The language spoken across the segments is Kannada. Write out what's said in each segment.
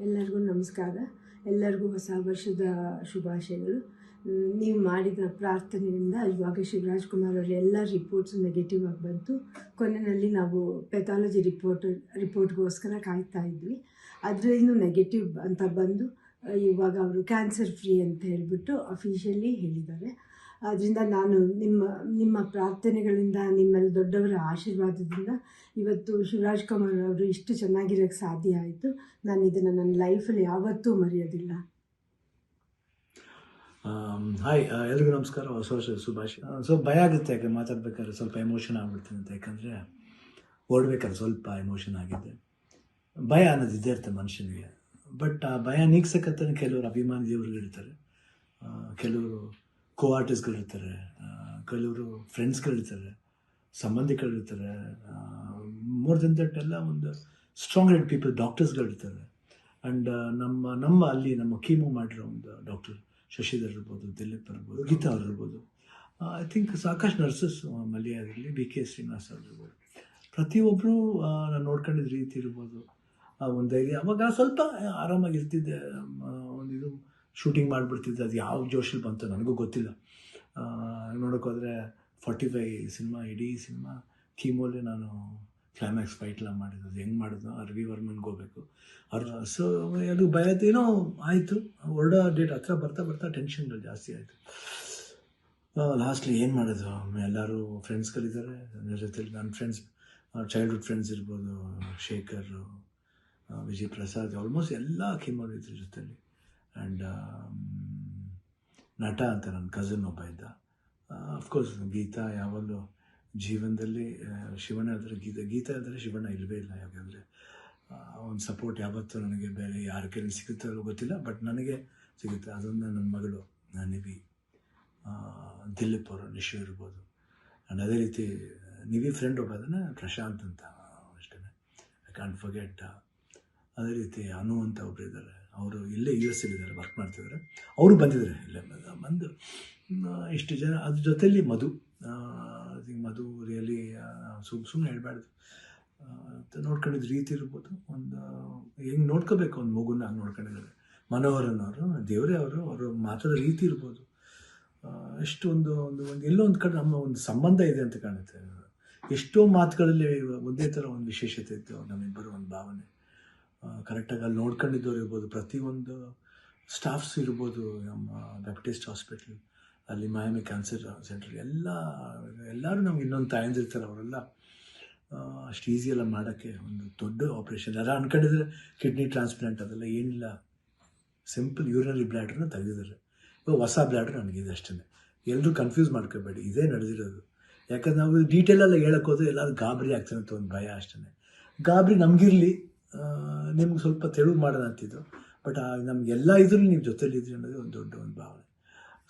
ಎಲ್ಲರಿಗೂ ನಮಸ್ಕಾರ. ಎಲ್ಲರಿಗೂ ಹೊಸ ವರ್ಷದ ಶುಭಾಶಯಗಳು. ನೀವು ಮಾಡಿದ ಪ್ರಾರ್ಥನೆಯಿಂದ ಇವಾಗ ಶಿವರಾಜ್ ಕುಮಾರ್ ಅವರ ಎಲ್ಲ ರಿಪೋರ್ಟ್ಸು ನೆಗೆಟಿವ್ ಆಗಿ ಬಂತು. ಕೊನೆಯಲ್ಲಿ ನಾವು ಪೆಥಾಲಜಿ ರಿಪೋರ್ಟ್ಗೋಸ್ಕರ ಕಾಯ್ತಾ ಇದ್ವಿ. ಅದರಿಂದ ನೆಗೆಟಿವ್ ಅಂತ ಬಂದು ಇವಾಗ ಅವರು ಕ್ಯಾನ್ಸರ್ ಫ್ರೀ ಅಂತ ಹೇಳಿಬಿಟ್ಟು ಅಫಿಷಿಯಲಿ ಹೇಳಿದ್ದಾರೆ. ಆದ್ದರಿಂದ ನಾನು ನಿಮ್ಮ ಪ್ರಾರ್ಥನೆಗಳಿಂದ, ನಿಮ್ಮೆಲ್ಲ ದೊಡ್ಡವರ ಆಶೀರ್ವಾದದಿಂದ ಇವತ್ತು ಶಿವರಾಜ್ ಕುಮಾರ್ ಅವರು ಇಷ್ಟು ಚೆನ್ನಾಗಿರೋಕ್ಕೆ ಸಾಧ್ಯ ಆಯಿತು. ನಾನು ಇದನ್ನು ನನ್ನ ಲೈಫಲ್ಲಿ ಯಾವತ್ತೂ ಮರೆಯೋದಿಲ್ಲ. ಹಾಯ್, ಎಲ್ರಿಗೂ ನಮಸ್ಕಾರ, ಹೊಸ ವರ್ಷದ ಶುಭಾಶಯ. ಭಯ ಆಗುತ್ತೆ, ಯಾಕೆ ಮಾತಾಡ್ಬೇಕಾದ್ರೆ ಸ್ವಲ್ಪ ಎಮೋಷನ್ ಆಗ್ಬಿಡ್ತೀನಿ ಅಂತ. ಯಾಕಂದರೆ ಓಡ್ಬೇಕಾದ್ರೆ ಸ್ವಲ್ಪ ಎಮೋಷನ್ ಆಗಿದೆ. ಭಯ ಅನ್ನೋದು ಇದ್ದೇ ಇರುತ್ತೆ ಮನುಷ್ಯನಿಗೆ. ಬಟ್ ಆ ಭಯ ನೀಗ್ಸಕ್ಕಂತಾನೆ ಕೆಲವರು ಅಭಿಮಾನಿ ದೇವರುಗಳಿರ್ತಾರೆ, ಕೆಲವರು ಆರ್ಟಿಸ್ಟ್ಗಳಿರ್ತಾರೆ, ಕೆಲವರು ಫ್ರೆಂಡ್ಸ್ಗಳಿರ್ತಾರೆ, ಸಂಬಂಧಿಕರಿರ್ತಾರೆ. ಮೋರ್ ದೆನ್ ದಟ್ ಎಲ್ಲ ಒಂದು ಸ್ಟ್ರಾಂಗ್ ಹೆಡ್ ಪೀಪಲ್, ಡಾಕ್ಟರ್ಸ್ಗಳಿರ್ತಾರೆ. ಆ್ಯಂಡ್ ನಮ್ಮ ಅಲ್ಲಿ ನಮ್ಮ ಕೀಮೋ ಮಾಡಿರೋ ಒಂದು ಡಾಕ್ಟರ್ ಶಶಿಧರ್ ಇರ್ಬೋದು, ದಿಲೀಪ್ ಇರ್ಬೋದು, ಗೀತಾ ಅವ್ರು ಇರ್ಬೋದು, ಐ ಥಿಂಕ್ ಸಾಕಷ್ಟು ನರ್ಸಸ್, ಮಲ್ಯ ಆಗಿರಲಿ, BK ಶ್ರೀನಿವಾಸ್ ಅವ್ರು ಇರ್ಬೋದು, ಪ್ರತಿಯೊಬ್ಬರು ನಾನು ನೋಡ್ಕೊಂಡಿದ್ದ ರೀತಿ ಇರ್ಬೋದು, ಒಂದು ಧೈರ್ಯ. ಅವಾಗ ಸ್ವಲ್ಪ ಆರಾಮಾಗಿರ್ತಿದ್ದೆ. ಇದು ಶೂಟಿಂಗ್ ಮಾಡಿಬಿಡ್ತಿದ್ದೆ. ಅದು ಯಾವ ಜೋಶಲ್ಲಿ ಬಂತು ನನಗೂ ಗೊತ್ತಿಲ್ಲ. ನೋಡೋಕ್ಕೋದ್ರೆ 45 ಸಿನಿಮಾ, ಇಡೀ ಸಿನಿಮಾ ಕೀಮೋಲೆ ನಾನು ಕ್ಲೈಮ್ಯಾಕ್ಸ್ ಫೈಟ್ಲ ಮಾಡಿದ್ದು. ಅದು ಹೆಂಗೆ ಮಾಡಿದ್ನೋ ರವಿ ವರ್ಮನ್ಗೆ ಹೋಗ್ಬೇಕು ಅವ್ರು. ಸೊ ಅದು ಭಯದೇನೋ ಆಯಿತು. ಹೊರಡೋ ಡೇಟ್ ಹತ್ರ ಬರ್ತಾ ಟೆನ್ಷನ್ಗಳು ಜಾಸ್ತಿ ಆಯಿತು. ಲಾಸ್ಟ್ಲಿ ಏನು ಮಾಡೋದು, ಎಲ್ಲರೂ ಫ್ರೆಂಡ್ಸ್ಗಳಿದ್ದಾರೆ ನನ್ನ ಜೊತೆಲಿ. ನನ್ನ ಫ್ರೆಂಡ್ಸ್, ಚೈಲ್ಡ್ಹುಡ್ ಫ್ರೆಂಡ್ಸ್ ಇರ್ಬೋದು, ಶೇಖರ್, ವಿಜಯ್ ಪ್ರಸಾದ್, ಆಲ್ಮೋಸ್ಟ್ ಎಲ್ಲ ಕೀಮೋ ಇದ್ರ ಜೊತೆಲಿ. ಆ್ಯಂಡ್ ನಟ ಅಂತ ನನ್ನ ಕಝನ್ ಒಬ್ಬ ಇದ್ದ. ಅಫ್ಕೋರ್ಸ್ ಗೀತಾ ಯಾವಾಗಲೂ ಜೀವನದಲ್ಲಿ ಶಿವಣ್ಣ ಇದ್ದರೆ ಗೀತಾ ಇದ್ದರೆ ಶಿವಣ್ಣ ಇಲ್ಲವೇ ಇಲ್ಲ. ಯಾಕಂದರೆ ಒಂದು ಸಪೋರ್ಟ್ ಯಾವತ್ತೂ ನನಗೆ ಬೇರೆ ಯಾರ ಕೈಲಿ ಸಿಗುತ್ತೋ ಗೊತ್ತಿಲ್ಲ, ಬಟ್ ನನಗೆ ಸಿಗುತ್ತೆ. ಅದನ್ನು ನನ್ನ ಮಗಳು ನಿವಿ, ದಿಲೀಪ್ ಅವರು, ನಿಶು ಇರ್ಬೋದು. ಆ್ಯಂಡ್ ಅದೇ ರೀತಿ ನಿವಿ ಫ್ರೆಂಡ್ ಒಬ್ಬ ಅದನ್ನು ಪ್ರಶಾಂತ್ ಅಂತ, ಅಷ್ಟೇ, ಐ ಕಾಂಟ್ ಫರ್ಗೆಟ್. ಅದೇ ರೀತಿ ಅನು ಅಂತ ಒಬ್ಬರು ಇದ್ದಾರೆ, ಅವರು ಇಲ್ಲೇ US ಇದ್ದಾರೆ, ವರ್ಕ್ ಮಾಡ್ತಿದ್ದಾರೆ. ಅವರು ಬಂದಿದ್ದಾರೆ ಇಲ್ಲೇ ಬಂದು. ಇಷ್ಟು ಜನ, ಅದ್ರ ಜೊತೆಯಲ್ಲಿ ಮಧು ರಿಯಲಿ ಸುಮ್ಮನೆ ಹೇಳ್ಬಾರ್ದು, ನೋಡ್ಕೊಂಡಿದ್ದ ರೀತಿ ಇರ್ಬೋದು. ಒಂದು ಹೆಂಗೆ ನೋಡ್ಕೋಬೇಕು ಒಂದು ಮಗುನ ನೋಡ್ಕೊಂಡಿದ್ದಾರೆ. ಮನೋಹರನವರು, ದೇವರೇ ಅವರು ಮಾತಾಡೋ ರೀತಿ ಇರ್ಬೋದು, ಎಷ್ಟು ಒಂದು ಎಲ್ಲೋ ಒಂದು ಕಡೆ ನಮ್ಮ ಒಂದು ಸಂಬಂಧ ಇದೆ ಅಂತ ಕಾಣುತ್ತೆ. ಎಷ್ಟೋ ಮಾತುಗಳಲ್ಲಿ ಒಂದೇ ಥರ ಒಂದು ವಿಶೇಷತೆ ಇತ್ತು ನಮ್ಮಿಬ್ಬರು, ಒಂದು ಭಾವನೆ. ಕರೆಕ್ಟಾಗಿ ಅಲ್ಲಿ ನೋಡ್ಕೊಂಡಿದ್ದವ್ರು ಇರ್ಬೋದು, ಪ್ರತಿಯೊಂದು ಸ್ಟಾಫ್ಸ್ ಇರ್ಬೋದು, ನಮ್ಮ ಬ್ಯಾಪ್ಟಿಸ್ಟ್ ಹಾಸ್ಪಿಟ್ಲ್, ಅಲ್ಲಿ ಮಯಾಮಿ ಕ್ಯಾನ್ಸರ್ ಸೆಂಟರ್, ಎಲ್ಲರೂ ನಮ್ಗೆ ಇನ್ನೊಂದು ತಾಯಂದಿರ್ತಾರೆ. ಅವರೆಲ್ಲ ಅಷ್ಟು ಈಸಿಯೆಲ್ಲ ಮಾಡೋಕ್ಕೆ ಒಂದು ದೊಡ್ಡ ಆಪ್ರೇಷನ್. ಎಲ್ಲ ಅಂದ್ಕೊಂಡಿದ್ರೆ ಕಿಡ್ನಿ ಟ್ರಾನ್ಸ್ಪ್ಲಾಂಟ್ ಅದೆಲ್ಲ ಏನಿಲ್ಲ, ಸಿಂಪಲ್ ಯೂರಿನರಿ ಬ್ಲ್ಯಾಡ್ರನ್ನ ತೆಗೆದಿದ್ದಾರೆ. ಇವಾಗ ಹೊಸ ಬ್ಲ್ಯಾಡ್ರ್ ನನಗಿದೆ, ಅಷ್ಟೇ. ಎಲ್ಲರೂ ಕನ್ಫ್ಯೂಸ್ ಮಾಡ್ಕೋಬೇಡಿ, ಇದೇ ನಡೆದಿರೋದು. ಯಾಕಂದ್ರೆ ನಾವು ಡೀಟೇಲೆಲ್ಲ ಹೇಳೋಕ್ಕೋದ್ರೆ ಎಲ್ಲರೂ ಗಾಬರಿ ಆಗ್ತಾನೆ ಅಂತ ಒಂದು ಭಯ, ಅಷ್ಟೇ. ಗಾಬರಿ ನಮಗಿರಲಿ, ನಿಮ್ಗೆ ಸ್ವಲ್ಪ ತೆಳುವು ಮಾಡೋಣ ಅಂತಿದ್ದು. ಬಟ್ ನಮಗೆಲ್ಲ ಇದ್ರೂ ನೀವು ಜೊತೆಲಿದ್ರಿ ಅನ್ನೋದು ಒಂದು ದೊಡ್ಡ ಒಂದು ಭಾವನೆ.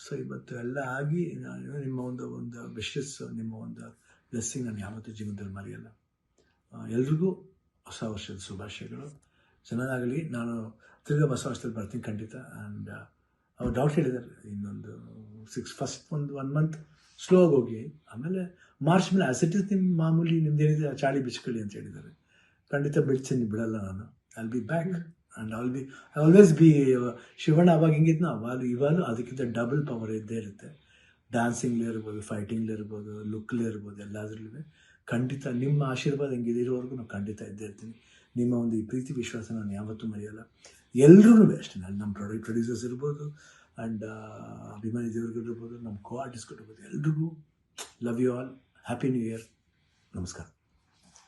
ಸೊ ಇವತ್ತು ಎಲ್ಲ ಆಗಿ ನಿಮ್ಮ ಒಂದು ವಿಶಸ್, ನಿಮ್ಮ ಒಂದು ಬ್ಲೆಸ್ಸಿಂಗ್ ನಾನು ಯಾವತ್ತೂ ಜೀವನದಲ್ಲಿ ಮರೆಯಲ್ಲ. ಎಲ್ರಿಗೂ ಹೊಸ ವರ್ಷದ ಶುಭಾಶಯಗಳು. ಚೆನ್ನಾಗಲಿ. ನಾನು ತಿರ್ಗಾ ಹೊಸ ವರ್ಷದಲ್ಲಿ ಬರ್ತೀನಿ ಖಂಡಿತ. ಆ್ಯಂಡ್ ಅವ್ರು ಡಾಕ್ಟರ್ ಹೇಳಿದ್ದಾರೆ, ಇನ್ನೊಂದು ಫಸ್ಟ್ ಒಂದು 1 ಮಂತ್ ಸ್ಲೋ ಆಗಿ ಹೋಗಿ, ಆಮೇಲೆ ಮಾರ್ಚ್ ಮೇಲೆ ಆಸಿಟಿಸ್ ನಿಮ್ಮ ಮಾಮೂಲಿ ನಿಮ್ದೇನಿದೆ ಚಾಳಿ ಬಿಚ್ಕೊಳ್ಳಿ ಅಂತ ಹೇಳಿದ್ದಾರೆ. ಖಂಡಿತ ಬಿಡ್ತೀನಿ, ಬಿಡಲ್ಲ ನಾನು. I be back and I always B Shivanna. ಅವಾಗ ಹೆಂಗಿದ್ನೋ ಇವಾಗಲೂ ಅದಕ್ಕಿಂತ ಡಬಲ್ ಪವರ್ ಇದ್ದೇ ಇರುತ್ತೆ. ಡ್ಯಾನ್ಸಿಂಗ್ಲೇ ಇರ್ಬೋದು, ಫೈಟಿಂಗ್ಲೇ ಇರ್ಬೋದು, ಲುಕ್ಲೇ ಇರ್ಬೋದು, ಎಲ್ಲದರಲ್ಲೂ ಖಂಡಿತ ನಿಮ್ಮ ಆಶೀರ್ವಾದ ಹೆಂಗಿದೆ ಇರೋವರೆಗೂ ನಾನು ಖಂಡಿತ ಇದ್ದೇ ಇರ್ತೀನಿ. ನಿಮ್ಮ ಒಂದು ಈ ಪ್ರೀತಿ ವಿಶ್ವಾಸ ನಾನು ಯಾವತ್ತೂ ಮರೆಯಲ್ಲ. ಎಲ್ಲರೂ ಅಷ್ಟೇ, ನಮ್ಮ ಪ್ರೊಡ್ಯೂಸರ್ಸ್ ಇರ್ಬೋದು, ಆ್ಯಂಡ್ ಅಭಿಮಾನಿ ದೇವರುಗಳಿರ್ಬೋದು, ನಮ್ಮ ಆರ್ಟಿಸ್ಟ್ಗಳಿರ್ಬೋದು, ಎಲ್ರಿಗೂ love you all. Happy new year. ನಮಸ್ಕಾರ.